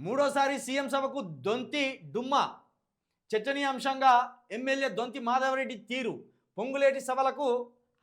మూడోసారి సీఎం సభకు దొంతి డుమ్మా. చర్చనీయాంశంగా ఎమ్మెల్యే దొంతి మాధవరెడ్డి తీరు. పొంగులేటి సభలకు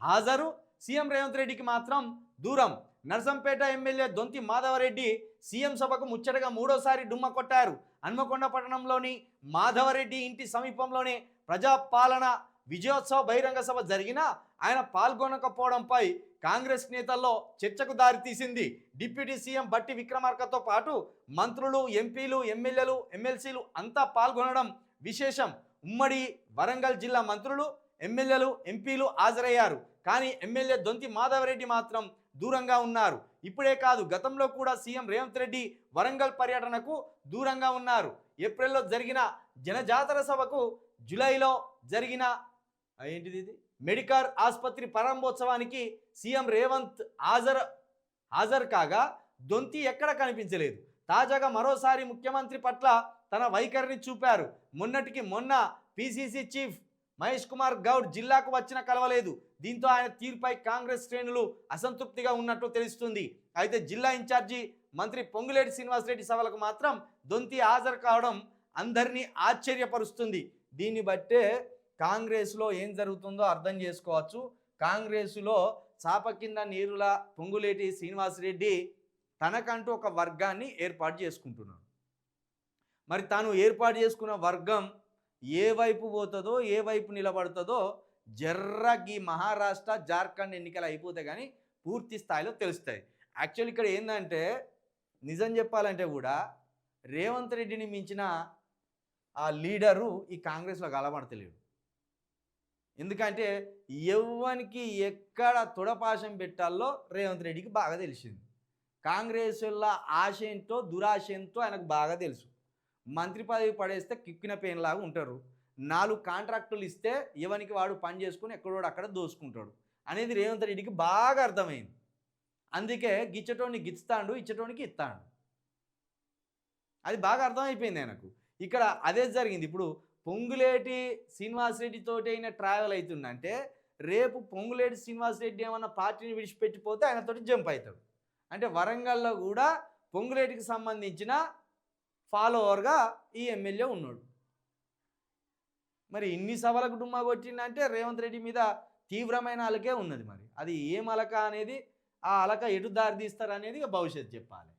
హాజరు, సీఎం రేవంత్ రెడ్డికి మాత్రం దూరం. నర్సంపేట ఎమ్మెల్యే దొంతి మాధవరెడ్డి సీఎం సభకు ముచ్చటగా మూడోసారి డుమ్మ కొట్టారు. హన్మకొండ పట్టణంలోని మాధవరెడ్డి ఇంటి సమీపంలోనే ప్రజాపాలన విజయోత్సవ బహిరంగ సభ జరిగినా ఆయన పాల్గొనకపోవడంపై కాంగ్రెస్ నేతల్లో చర్చకు దారితీసింది. డిప్యూటీ సీఎం బట్టి విక్రమార్కతో పాటు మంత్రులు, ఎంపీలు, ఎమ్మెల్యేలు, ఎమ్మెల్సీలు అంతా పాల్గొనడం విశేషం. ఉమ్మడి వరంగల్ జిల్లా మంత్రులు, ఎమ్మెల్యేలు, ఎంపీలు హాజరయ్యారు. కానీ ఎమ్మెల్యే దొంతి మాధవరెడ్డి మాత్రం దూరంగా ఉన్నారు. ఇప్పుడే కాదు, గతంలో కూడా సీఎం రేవంత్ రెడ్డి వరంగల్ పర్యటనకు దూరంగా ఉన్నారు. ఏప్రిల్లో జరిగిన జనజాతర సభకు, జూలైలో జరిగిన మెడికల్ ఆసుపత్రి ప్రారంభోత్సవానికి సీఎం రేవంత్ హాజరు కాగా దొంతి ఎక్కడ కనిపించలేదు. తాజాగా మరోసారి ముఖ్యమంత్రి పట్ల తన వైఖరిని చూపారు. మొన్నటికి మొన్న పిసిసి చీఫ్ మహేష్ కుమార్ గౌడ్ జిల్లాకు వచ్చిన కలవలేదు. దీంతో ఆయన తీరుపై కాంగ్రెస్ శ్రేణులు అసంతృప్తిగా ఉన్నట్టు తెలుస్తుంది. అయితే జిల్లా ఇన్ఛార్జి మంత్రి పొంగులేటి శ్రీనివాసరెడ్డి సభలకు మాత్రం దొంతి హాజరు కావడం అందరినీ ఆశ్చర్యపరుస్తుంది. దీన్ని బట్టే కాంగ్రెస్లో ఏం జరుగుతుందో అర్థం చేసుకోవచ్చు. కాంగ్రెస్లో చాప కింద నీరుల పొంగులేటి శ్రీనివాసరెడ్డి తనకంటూ ఒక వర్గాన్ని ఏర్పాటు చేసుకుంటున్నాడు. మరి తాను ఏర్పాటు చేసుకున్న వర్గం ఏ వైపు పోతుందో, ఏ వైపు నిలబడుతుందో జర్రకి మహారాష్ట్ర, జార్ఖండ్ ఎన్నికలు అయిపోతే కానీ పూర్తి స్థాయిలో తెలుస్తాయి. యాక్చువల్ ఇక్కడ ఏంటంటే, నిజం చెప్పాలంటే కూడా రేవంత్ రెడ్డిని మించిన ఆ లీడరు ఈ కాంగ్రెస్లో కలబడతలేడు. ఎందుకంటే ఎవ్వనికి ఎక్కడ తొడపాశం పెట్టాలో రేవంత్ రెడ్డికి బాగా తెలిసింది. కాంగ్రెస్ వల్ల ఆశ ఏంటో దురాశ ఏంటో ఆయనకు బాగా తెలుసు. మంత్రి పదవి పడేస్తే కిక్కిన పెయిన్లాగా ఉంటారు. 4 కాంట్రాక్టులు ఇస్తే ఎవరికి వాడు పని చేసుకుని ఎక్కడోడు అక్కడ దోసుకుంటాడు అనేది రేవంత్ రెడ్డికి బాగా అర్థమైంది. అందుకే గిచ్చటోని గిస్తాడు, ఇచ్చటోనికి ఇస్తాడు. అది బాగా అర్థమైపోయింది ఆయనకు. ఇక్కడ అదే జరిగింది. ఇప్పుడు పొంగులేటి శ్రీనివాసరెడ్డితో అయిన ట్రావెల్ అవుతుందంటే రేపు పొంగులేటి శ్రీనివాసరెడ్డి ఏమన్నా పార్టీని విడిచిపెట్టిపోతే ఆయనతోటి జంప్ అవుతాడు. అంటే వరంగల్లో కూడా పొంగులేటికి సంబంధించిన ఫాలోవర్గా ఈ ఎమ్మెల్యే ఉన్నాడు. మరి ఇన్ని సభలకు డుమ్మా కొట్టిందంటే రేవంత్ రెడ్డి మీద తీవ్రమైన అలకే ఉన్నది. మరి అది ఏం అలక అనేది, ఆ అలక ఎటు దారి తీస్తారు అనేది భవిష్యత్తు చెప్పాలి.